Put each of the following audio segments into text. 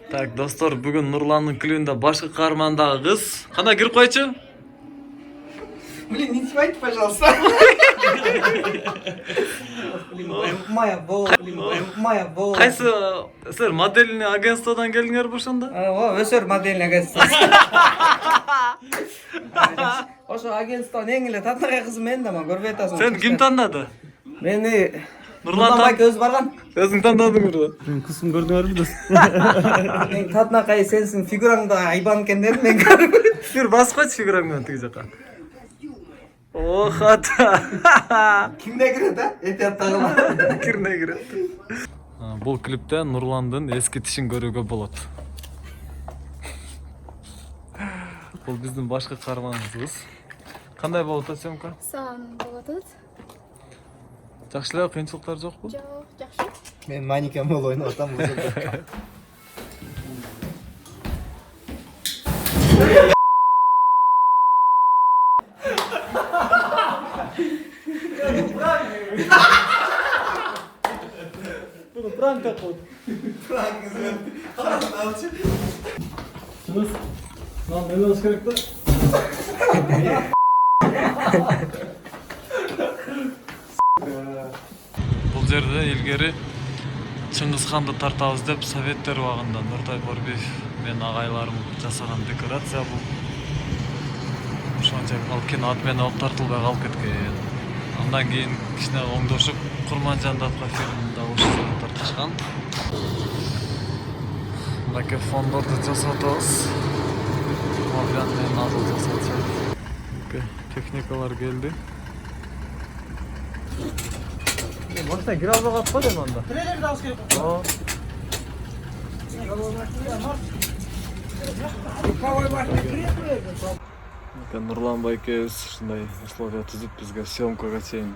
Так, достор, бүгін Нұрланның клубында башқы қаармандагы кыз. Кандай кирип койчу? Блин, не снимайте, пожалуйста. Моя Волга. Кайсы силер модельный агентстводан келдиңер ошондо? Өсөр модельный агентство. Ошо агентство эң эле татнагай кызы мен да, көрбөй атасың. Сен ким тандады? Мени Нурлан байке өзү барган. Өзүң тандадыңбы? Кызым көрдүңөрбү? Эң татнакай сенсиң, фигураңда айбан экен дедим мен көрүп. Бир басып койчу фигураңдан тиги жака. О, хата. Кимде кирет, а? Этияттагыла. Кирне кирет. Бул клипте Нурландын эски тишин көрүүгө болот. Бул биздин башкы каарманыбыз. Кандай болот а съемка? Сан болот. Жакшы эле, кыйынчылыктар жокпу? Жок, жакшы. Мен манекен болуп ойноп атам. Bunu prank yapalım. Şunuz. Lan ne olması gerekti? Бул жерде илгери Чыңгыз ханды тартабыз деп советтер убагында Нуртай Борбиев менин агайларым жасаган декорация бул. Ошончо ал кино аты менен алып тартылбай калып кеткен. Андан кийин кичине оңдошуп Курманжан атка фильминде ошо тартышкан. Мынакей фондорду жасатабыз. Мабиян менен азыл жасатышат. Техникалар келди. Başta giraz da kapma değil mi anda? Трейлер да алыш керек. Нурлан байкебиз ушундай условия түзүп бизге съемкага чейин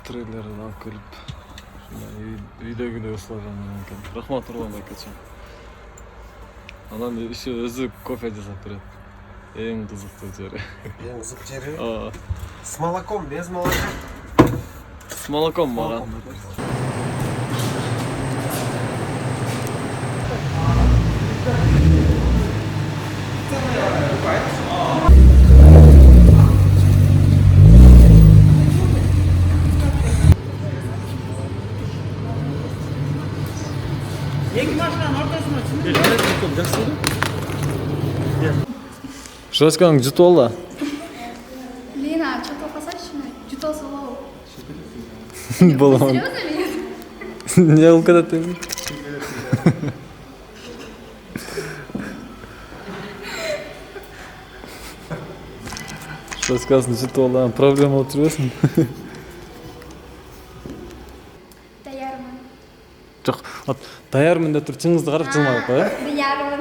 трейлерди алып келип ушундай үйдөгүдөй условия менен экен. Рахмат Нурлан байкечи. Анан иши өзү кофе жасап берет. Эң кызыктуу жери. Ең қызық жері. Aa, С молоком, без молока. с молоком мага. Жочкаң жутуп алды. Лина, что-то посадочное? Что-то соло. Болом. Серьезно или нет? Не кылып кетет. Жочкасын жутуп алды. Проблема болуп жүрбөсүн. Даярмын. Жок, даярмын деп туруп чыңызды карап жылмайт го, э? Даярмын.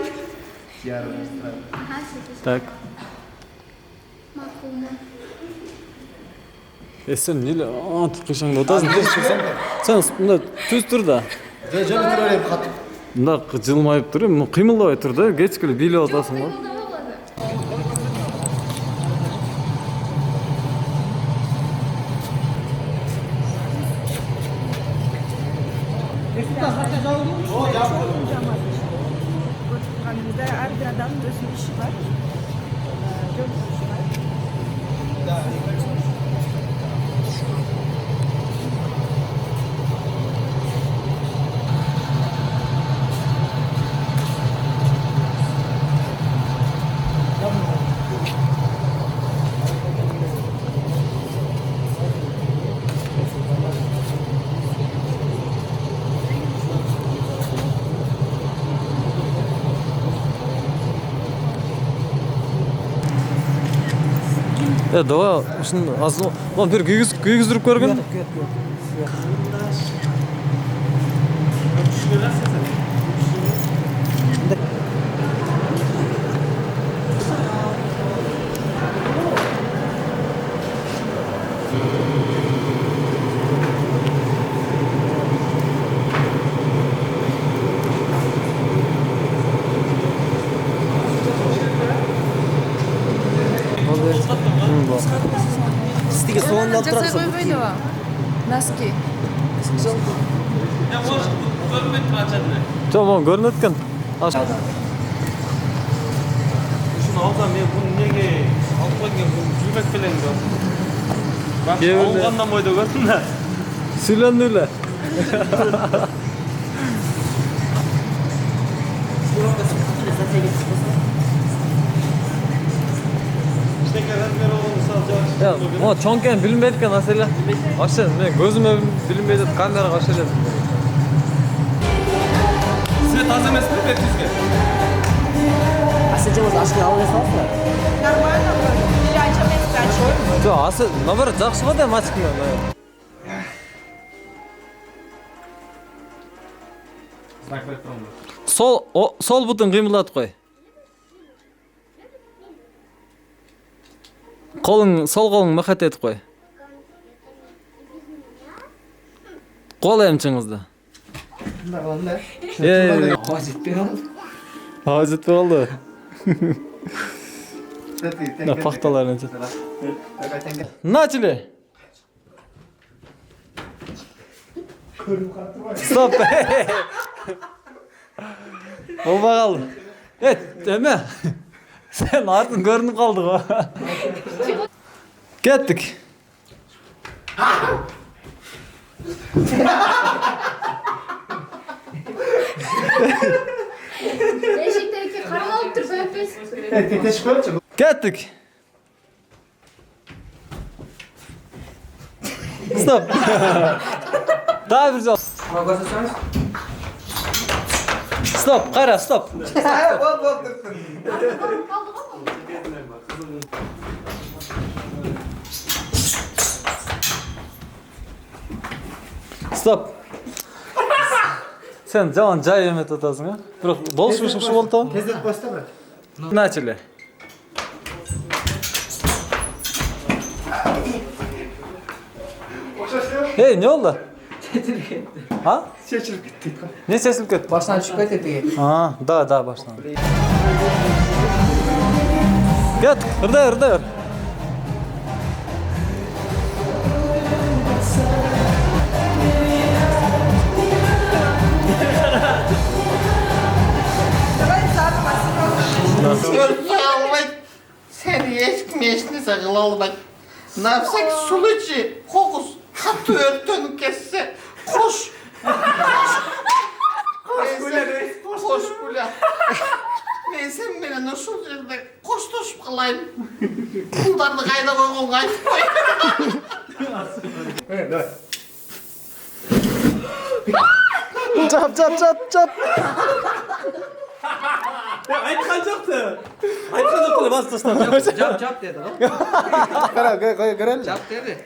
Ага, все. Так. Макулмун. Сен эле кыйшаңда отасың. Сен мында түз тур да. Жай тұра берем қатып. Мында жылмайып тур, кыймылдабай тур да. Кечкеле бийлеп атасың го. Her bir adamın özgür işi var. Çok işi var. Давай, ушун азыр, бир күйгүздүрүп көргүн. Сіздіге соңында алып тұрады. Жасай қоймайды носки. Жоқ, Tamam görünüp ekan. Şunu alsam men buni nega olib qo'ygan bu yurmak bilan da. Bak olgandan boyda ko'rding da. Suylandilar. Ya, o çonken bilinmeydigan narsalar. Aşağı, men gözüme bilinmeydi, kameraga aşağı dedim. Size taze emasmi betingizga? Asacağımız aşkını alıyorsanız Нормально вроде. Или очамес качиваем. Yo, asıl nabar жақсы да мачкина. Sol butun kıyımlatып koy. Sol kolun makat etip koy. Kol emçinizde. Hacet mi oldu? Ne paktalar nece? Начали. Stop. Olma kaldı. Evet, deme. Sen artık görünüp kaldık o. Gittik. Eşikteki karın alıp dursa öpes. Gittik. Stop. Daha bir zor. Stop, kara stop. Stop. Sen zaman cay yemet atasın ha? Bırak, boluşmuş şu oldu. Tezdet başlama. Начали. Hey, ne oldu? Ha? Şaşırıp gittik. Ne sesim kötü? Baştan düşüp кетти. Ha, daha baştan. Git, hırda. Seni eşkmeşnese kılalım. Ne yapsak sulucu, kokus, katı örtün kesse, koş. Koş kule. Ben sen beni nasıl yerde koş toşup kılayım. Bunlarını kayda koyun kayıp koy. Çap. Aytkancakты. Aytkancakты бас таштап. Cap dedi lan. Görelim. Cap dedi.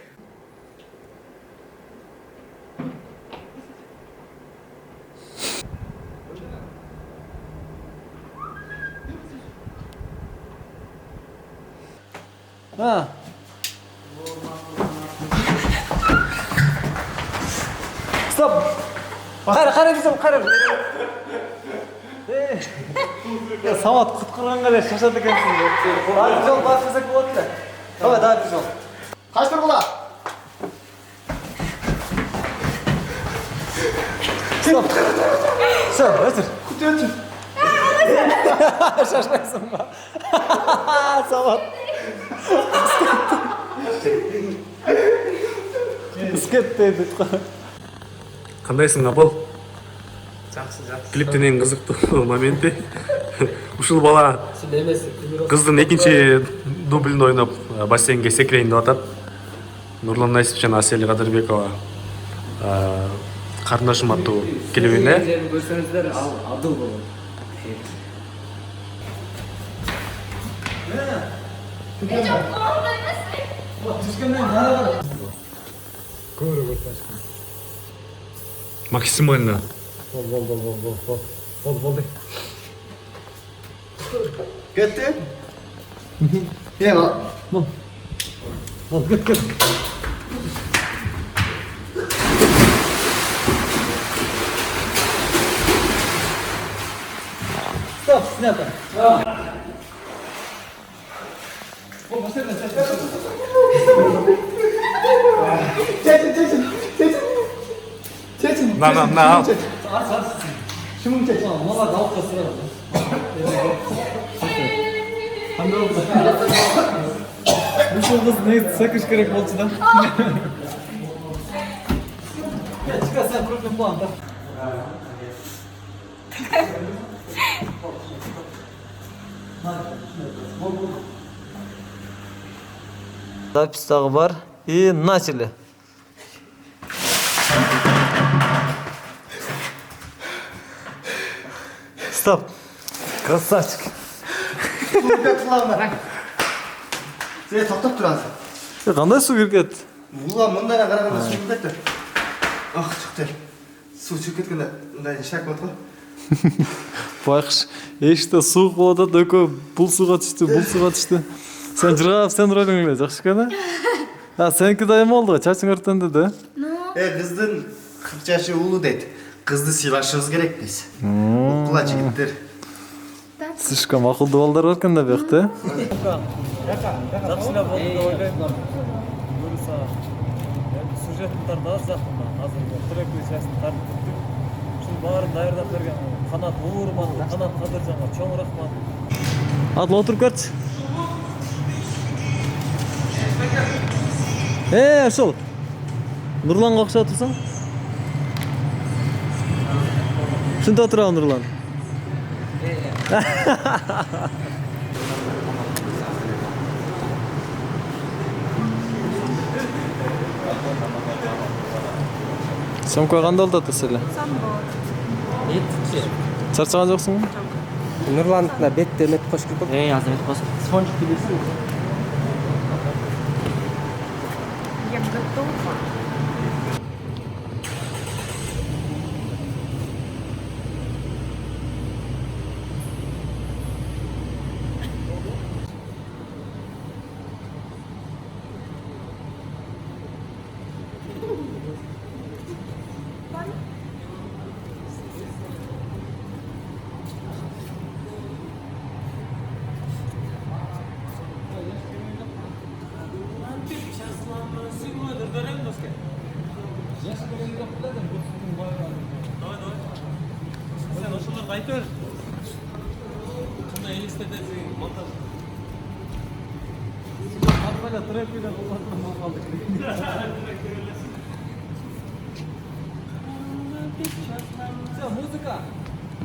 Ha. Stop. Qara desem qara. Ya Samat qutqurganga da şaşadı ekansiz. Daha bir yol başlasak bo'ladi. Hava daha bir yol. Kaçtır kula? Stop. Sen, ötür. Ötür. Şaşmaysın mı? Samat. Isket dedi. Кандайсың апыл? Клиптин эң кызыктуу моменти ушул бала кыздын экинчи дублин ойноп бассейнге секирейин деп атат. Нурлан Насип жана Асель Кадырбекова карындашым аттуу келебин э. Көрсөңүздөр адыл болот. Максимально. Болды. Gitti. Gel lan. Git. Stop, снято. На. Мала да алып калсыра. Кандай болду? Ушул кыз негизи секиш керек болчу да. Чика сен проблем план да. Запись дагы бар. И начали. Стоп. Красавчик. Сен тоқтап тұрасың. Кандай суу кирип кетти? Ула мындай қарағанда су кіріп кетті. Ах, шықты. Су шығып кеткенде мындай шак болды ғой. Байқыш, эшикте суук болуп атат, экөө бул сууга түштү, бул сууга түштү. Сен жыргап, сен ролуң эле, жакшы экен, а? Сеники дайым болду го, чачың өрттөндү да? Қыздың 40 жашы улы дейді. Қызды сыйлашыңыз керек дейсіз. Оқыла жігіттер. Слишком акылдуу балдар бар экен да биякта. Жакшы эле болду деп ойлойм. Буюрса, сюжеттин тарда аз жакында, азыр трекли частын тартып бүттүк. Ушул баарын даярдап берген Канат Уурман, Канат Кадыржанга чоң рахмат. Атыл отуруп көрчү. Ушул. Нурланга окшоп турсаң? Ушунда отурабы Нурлан? Сөмкө кандай болуп атат эле? Чарчаган жоксуңбу? Нурландыкына бетте эмет кош кирип. азыр эт басып. Спонж билесиң. Я готова. Sen ошолорду айтып бер. Кандай элестетесиң, монтаж. Атпайла трэпиде кулланып калдык. Всё, музыка.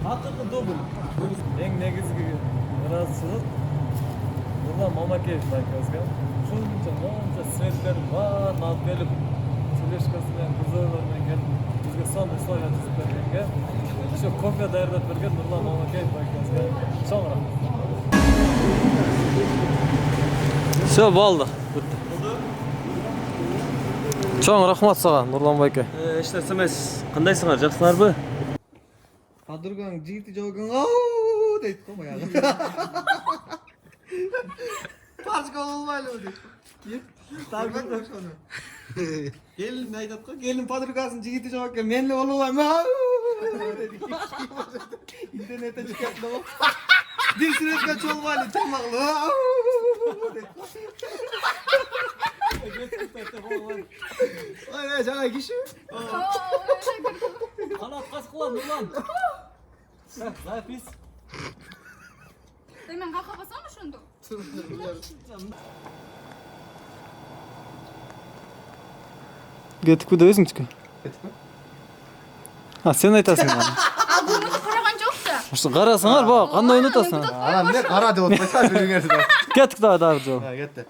Акыркы дубль. Эң негизги ыраазычылык Нурлан Мамакеев байкабызга. Ушунча монча светтердин баарын алып келип, тележкасы менен кызылар менен келип, бизге сонун условия түзүп бергенге, ошо кофе даярдап берген Нурлан Мамакеев байкабызга чоң рахмат. Всё, болду. Чоң рахмат сага, Нурлан байке. Эч нерсе эмес. Кандайсыңар, жакшыларбы? Подругаң жигити жок экен. Ау дейт го баягы. Парчка болбойлубу дейт. Тарган ошону. Келин айтат го, келин подругасынын жигити жок экен, мен эле болбойм. Интернетте чыгат го. Бир сүрөткө чолбойлу чамаклуу. Ой, жаңа киши. Канат качкыла Нурлан. Запись. Мен какка басам ошондо? Кетип куды өзүңчү? Сен айтасың. Буну караган жок да. Ошо карасаңар, бак, кандай ойнотосуң? Анам не қара деп отпайса жүрүңерсиз. Кеттик да бир жолу. Кетті.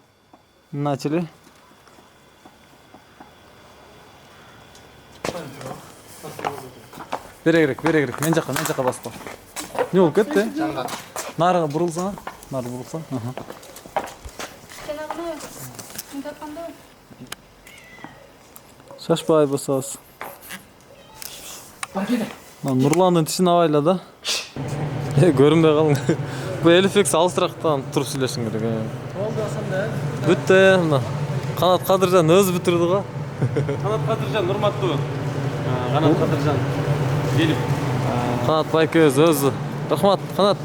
Начали. Бере керек. Мен жака басып кал. Не болуп кетти? Нарыга бурулсаң, нары бурулсаң. Жанагына мындай кандай? Шашпай басабыз. Нурландын тишин абайла да. Көрүнбөй калың. Бу элефекс алысырактан туруп сүйлөшүң керек. Болду ошондо. Бүттү, мына. Канат Кадыржан өзү бүтүрдү го. Канат Кадыржан урматтуу. Канат Кадыржан келип. Канат байке өзү. Рахмат, Канат.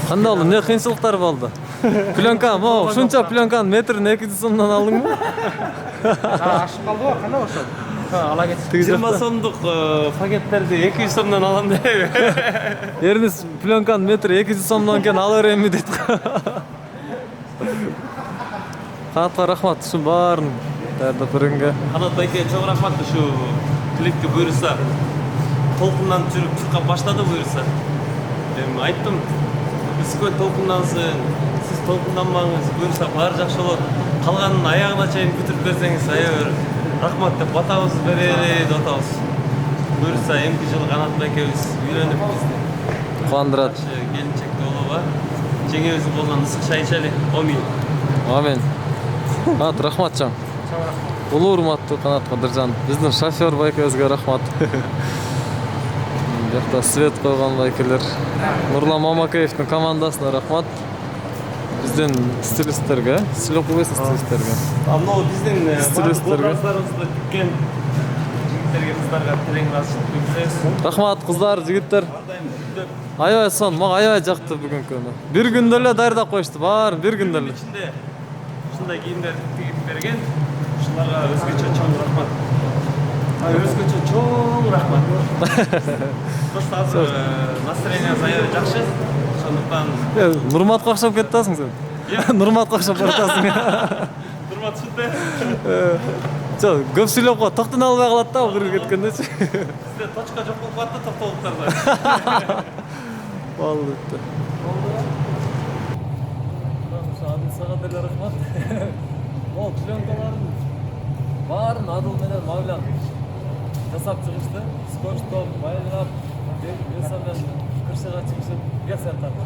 Кандай болду? Не кыйынчылыктар болду? Пленка, ушунча пленканы метрин 200 сомдон алдыңбы? Ашып калды го, кандай ошол? ала кетсин. Тиги 20 жакта. сомдук пакеттерди 200 сомдон алам деп. Эрнис пленканын метри 200 сомдон кийин ала беремби дейт. Канатка рахмат ушунун баарын даярдап бергенге. Канат байке чоң рахмат ушу клипти буйруса. Толкундан жүрүп чуркап баштады буйруса. Эми айттым, бизге толкундансын, сиз толкунданмаңыз, буйруса баары жакшы болот. Калганын аягына чейин бүтүрүп берсеңиз аябыр рахмат деп батабыз берели деп атабыз. Буйруса эмки жылы Канат байкебиз үйлөнүп бизди Кубандырат. келинчекте болобу. Жеңебиздин колунан ысык чай ичели. Омин. Амин. Канат рахмат чоң. Улуу урматтуу Канат Кадыржан. Биздин шофер байкебизге рахмат. Жакта свет койгон байкелер. Нурлан Мамакеевдин командасына рахмат. Биздин стилисттерге, стилок кубайсыз стилисттерге. Амно биздин Стилисттерге. образдарыбызды тиккен жигиттерге, кыздарга терең ыраазычылык билдиребиз. Рахмат кыздар, жигиттер. Аябай сон, мага аябай жакты бүгүнкү күнү. Бир күндө эле даярдап коюшту, баарын бир күндө эле. İçinde ушундай кийимдерди тигип берген. Ушуларга өзгөчө чоң рахмат. Өзгөчө чоң рахмат. Просто азыр настроениябыз аябай жакшы. Ошондуктан Нурматка окшоп кетасың сен. Нурматка окшоп баратасың. урмат ушундай. Жок, көп сүйлөп кой, токтоно албай калат да бир кеткендечи. Бизде точка жок болуп калат да токтолуктарда. Болду. Адылсага деле рахмат. Могу пленкаларын баарын Адыл менен Мавлян жасап чыгышты. Скотчтоп, байлап, весомен кырсыга чыгышып, гел сен тарт.